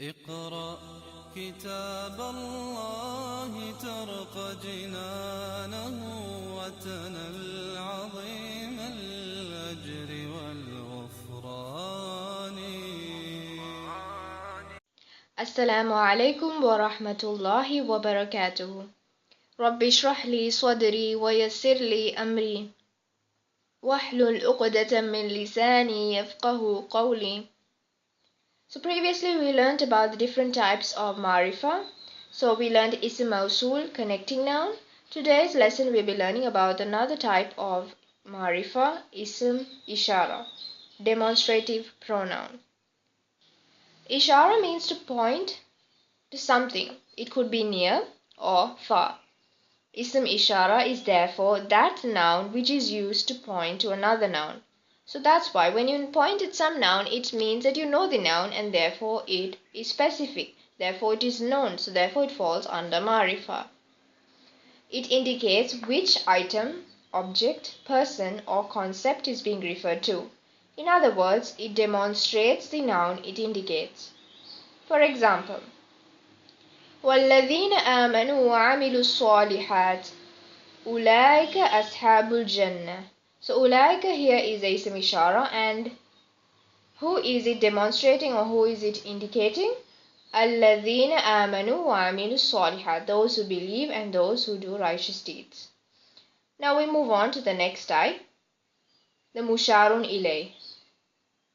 اقرأ كتاب الله ترق جنانه وتنل عظيم الأجر والغفران. السلام عليكم ورحمة الله وبركاته. رب اشرح لي صدري ويسر لي أمري واحلل عقدة من لساني يفقه قولي. So previously we learned about the different types of marifa. So we learned Ism Mausul, connecting noun. Today's lesson we'll be learning about another type of marifa, Ism Ishaarah, demonstrative pronoun. Ishara means to point to something. It could be near or far. Ism Ishaarah is therefore that noun which is used to point to another noun. So that's why when you point at some noun, it means that you know the noun and therefore it is specific. Therefore it is known. So therefore it falls under Marifa. It indicates which item, object, person or concept is being referred to. In other words, it demonstrates the noun it indicates. For example, وَالَّذِينَ آمَنُوا وَعَمِلُوا الصَّالِحَاتِ أُولَئِكَ أَصْحَابُ الْجَنَّةِ. So ulaika here is a Ism Ishaarah, and who is it demonstrating or who is it indicating? الَّذِينَ آمَنُوا وَعَمِلُوا الصَّالِحَاتِ, those who believe and those who do righteous deeds. Now we move on to the next type, the Musharun Ilay.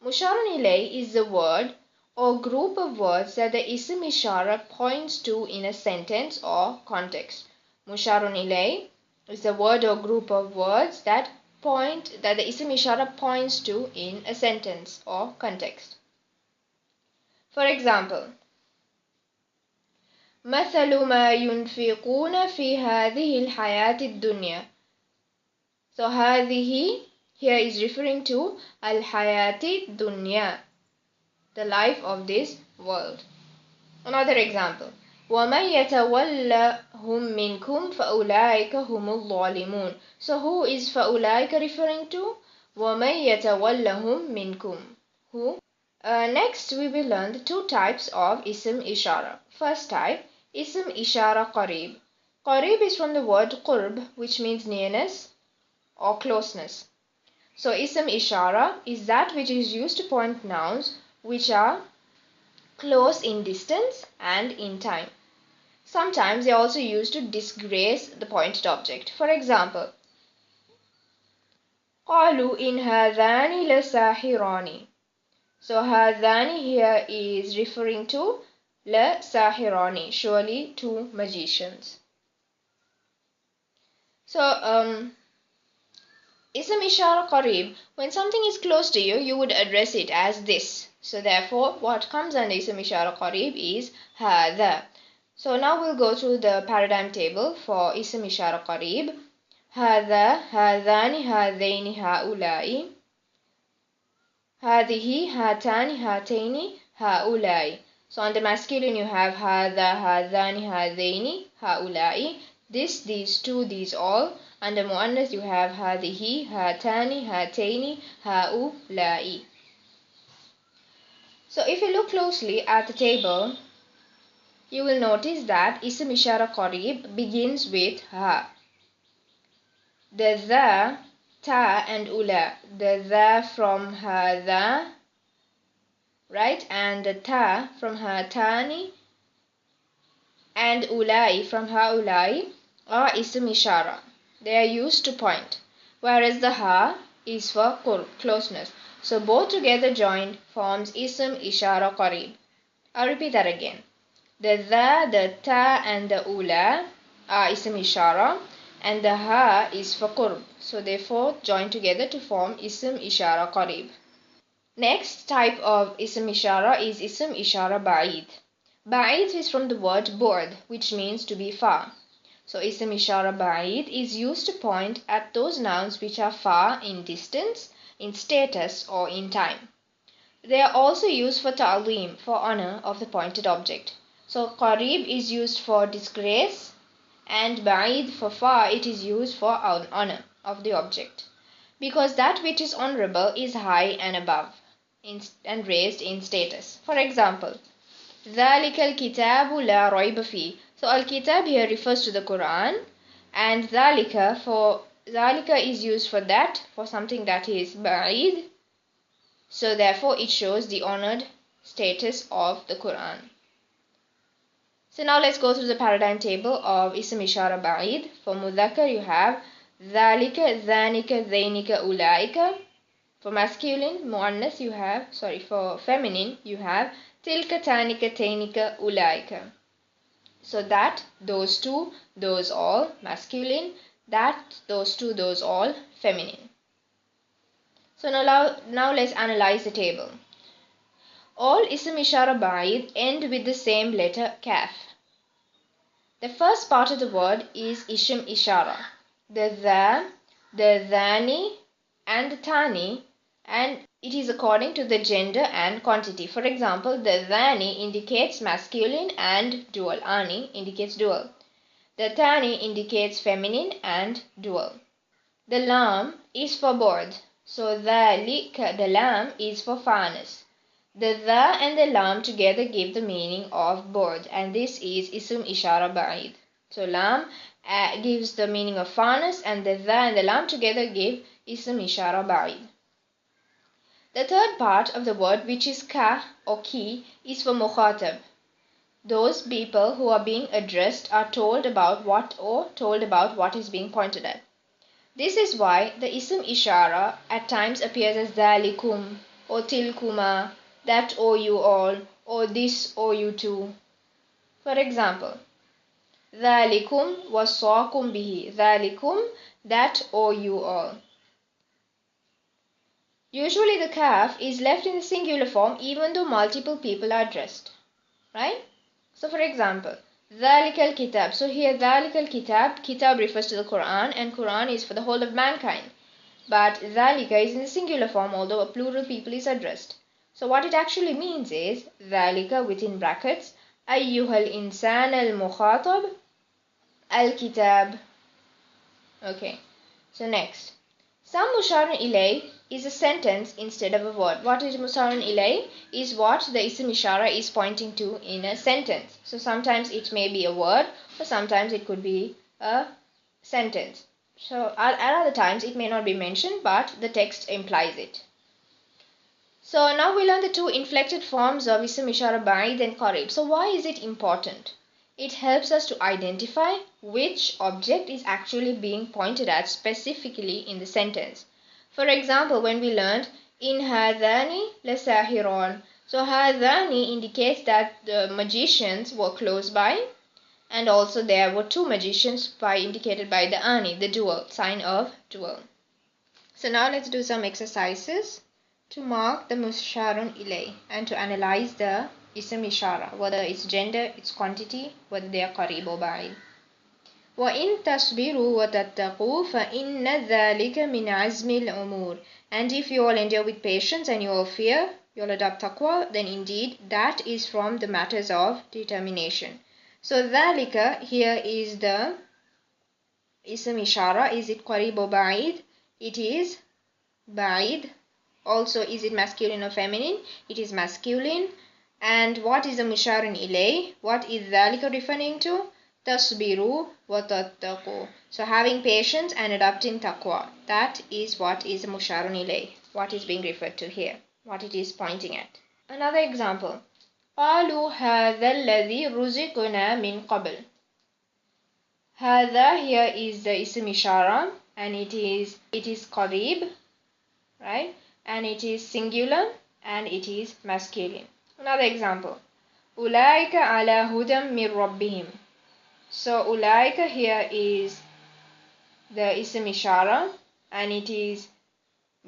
Musharun Ilay is the word or group of words that the Ism Ishaarah points to in a sentence or context. Musharun Ilay is the word or group of words that the Ism Ishaarah points to in a sentence or context. For example, مثل ما ينفقون في هذه الحياة الدنيا. So هذه here is referring to الحياة الدنيا, the life of this world. Another example, وَمَنْ يَتَوَلَّهُمْ مِنْكُمْ فَأُولَٰئِكَ هُمُ الظَّالِمُونَ. So who is فَأُولَٰئِكَ referring to? وَمَنْ يَتَوَلَّهُمْ مِنْكُمْ. Who? Next we will learn the two types of Ism Ishaarah. First type, Ism Ishaarah Qareeb. Qareeb is from the word qurb, which means nearness or closeness. So Ism Ishaarah is that which is used to point nouns which are close in distance and in time. Sometimes they are also used to disgrace the pointed object. For example, قالوا إن هذان لساحران. So هذان here is referring to لساحران, surely two magicians. So Ism Ishaarah Qareeb, when something is close to you, you would address it as this. So therefore what comes under Ism Ishaarah Qareeb is هذا. So now we'll go through the paradigm table for Ism Ishaarah Qareeb. هذا, هذان, هذين, هؤلاء. هذه, هاتان, هاتين, هؤلاء. So under masculine you have هذا, هذان, هذين, هؤلاء. This, these, two, these, all. Under muannath you have هذه, هاتان, هاتين, هؤلاء. So if you look closely at the table, you will notice that Ism Ishaarah Qareeb begins with ha. The the, ta and ula. The the from hadha, right, and the ta from hatani and ulai from haulai are Ism Ishaarah. They are used to point, whereas the ha is for closeness. So both together joined forms Ism Ishaarah Qareeb. I'll repeat that again. The ta and the ula are Ism Ishaarah and the ha is for qurb. So therefore join together to form Ism Ishaarah Qareeb. Next type of Ism Ishaarah is Ism Ishaarah Ba'id. Ba'id is from the word bu'd, which means to be far. So Ism Ishaarah Ba'id is used to point at those nouns which are far in distance, in status or in time. They are also used for ta'lim, for honor of the pointed object. So Qareeb is used for disgrace and Ba'id for far, it is used for honor of the object. Because that which is honorable is high and above and raised in status. For example, ذَلِكَ الْكِتَابُ لَا رَيْبَ فِيهِ. So al-kitab here refers to the Quran, and ذَلِكَ is used for that, for something that is ba'id. So therefore it shows the honored status of the Quran. So now let's go through the paradigm table of Ism Ishaarah ba'id. For mudhakkar you have ذَلِكَ ذَانِكَ ذَيْنِكَ أُولَٰئِكَ. For masculine, muannas you have, for feminine you have tilka tanika tainika ulaika. So that, those two, those all, masculine, that, those two, those all, feminine. So now let's analyze the table. All Ism Ishaarah ba'id end with the same letter kaf. The first part of the word is Ism Ishaarah. The dha, the dhani and the tani, and it is according to the gender and quantity. For example, the dhani indicates masculine and dual. Ani indicates dual. The tani indicates feminine and dual. The lam is for board. So dhalika, the lam is for fairness. The dha and the lam together give the meaning of board, and this is Ism Ishaarah ba'id. So lam gives the meaning of fairness, and the dha and the lam together give Ism Ishaarah ba'id. The third part of the word, which is ka or ki, is for mukhatab. Those people who are being addressed are told about what is being pointed at. This is why the Ism Ishaarah at times appears as dhalikum or tilkuma, that or you all, or this or you two. For example, dhalikum wasaakum bihi, dhalikum, that or you all. Usually the kaf is left in the singular form even though multiple people are addressed. Right? So for example, ذَلِكَ الْكِتَابِ. So here ذَلِكَ الْكِتَابِ, kitab refers to the Quran, and Quran is for the whole of mankind. But ذَلِكَ is in the singular form although a plural people is addressed. So what it actually means is ذَلِكَ within brackets أَيُّهَا الْإِنسَانَ الْمُخَاطَبِ الْكِتَابِ. Okay. So next. Some musharun ilay is a sentence instead of a word. What is musharun ilay? Is what the Ism Ishaarah is pointing to in a sentence. So sometimes it may be a word, or sometimes it could be a sentence. So at other times it may not be mentioned, but the text implies it. So now we learn the two inflected forms of Ism Ishaarah ba'id and qarib. So why is it important? It helps us to identify which object is actually being pointed at specifically in the sentence. For example, when we learned in hadani lasahiron. So hadani indicates that the magicians were close by, and also there were two magicians indicated by the ani, the dual, sign of dual. So now let's do some exercises to mark the musharun ilay and to analyze the Ism Ishaarah, whether it's gender, its quantity, whether they are qarib or ba'id. وَإِن تَصْبِرُوا وَتَتَّقُوا فَإِنَّ ذَلِكَ مِنْ عَزْمِ الْأُمُورِ. And if you all endure with patience and you all fear, you all adopt taqwa, then indeed that is from the matters of determination. So ذَلِكَ here is the Ism Ishaarah. Is it qarib or ba'id? It is ba'id. Also, is it masculine or feminine? It is masculine. And what is the musharun ilay? What is dhalika referring to? Tasbiru wa tattaqu. So having patience and adopting taqwa. That is what is the musharun ilay. What is being referred to here. What it is pointing at. Another example. قالوا هذا الذي رزقنا من قبل. هذا here is the Ism Ishaarah, and it is qarib, right? And it is singular and it is masculine. Another example. أُولَٰئِكَ عَلَى هُدًى مِّن رَبِّهِمْ. So أُولَٰئِكَ here is the Ism Ishaarah, and it is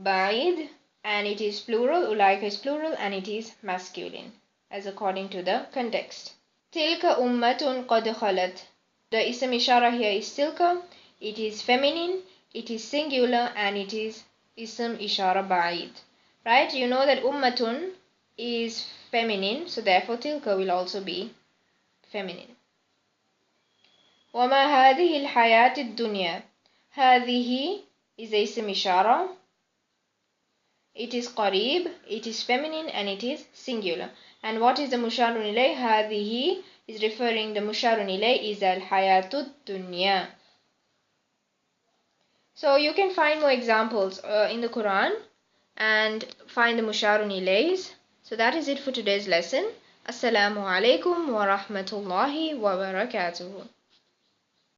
ba'id, and it is plural. أُولَٰئِكَ is plural and it is masculine, as according to the context. تِلْكَ أُمَّةٌ قَدْ خَلَتْ. The Ism Ishaarah here is tilka. It is feminine, it is singular, and it is Ism Ishaarah ba'id. Right? You know that ummatun is feminine, so therefore tilka will also be feminine. وَمَا هَذِهِ الْحَيَاةِ الدُّنْيَا. هَذِهِ is a Ism Ishaarah. it is qareeb, it is feminine, and it is singular. And what is the musharun ilay? Hadihi is referring, the musharun ilay is al-hayatud dunya. So you can find more examples in the Quran and find the musharun ilays. So that is it for today's lesson. Assalamu alaikum wa rahmatullahi wa barakatuhu.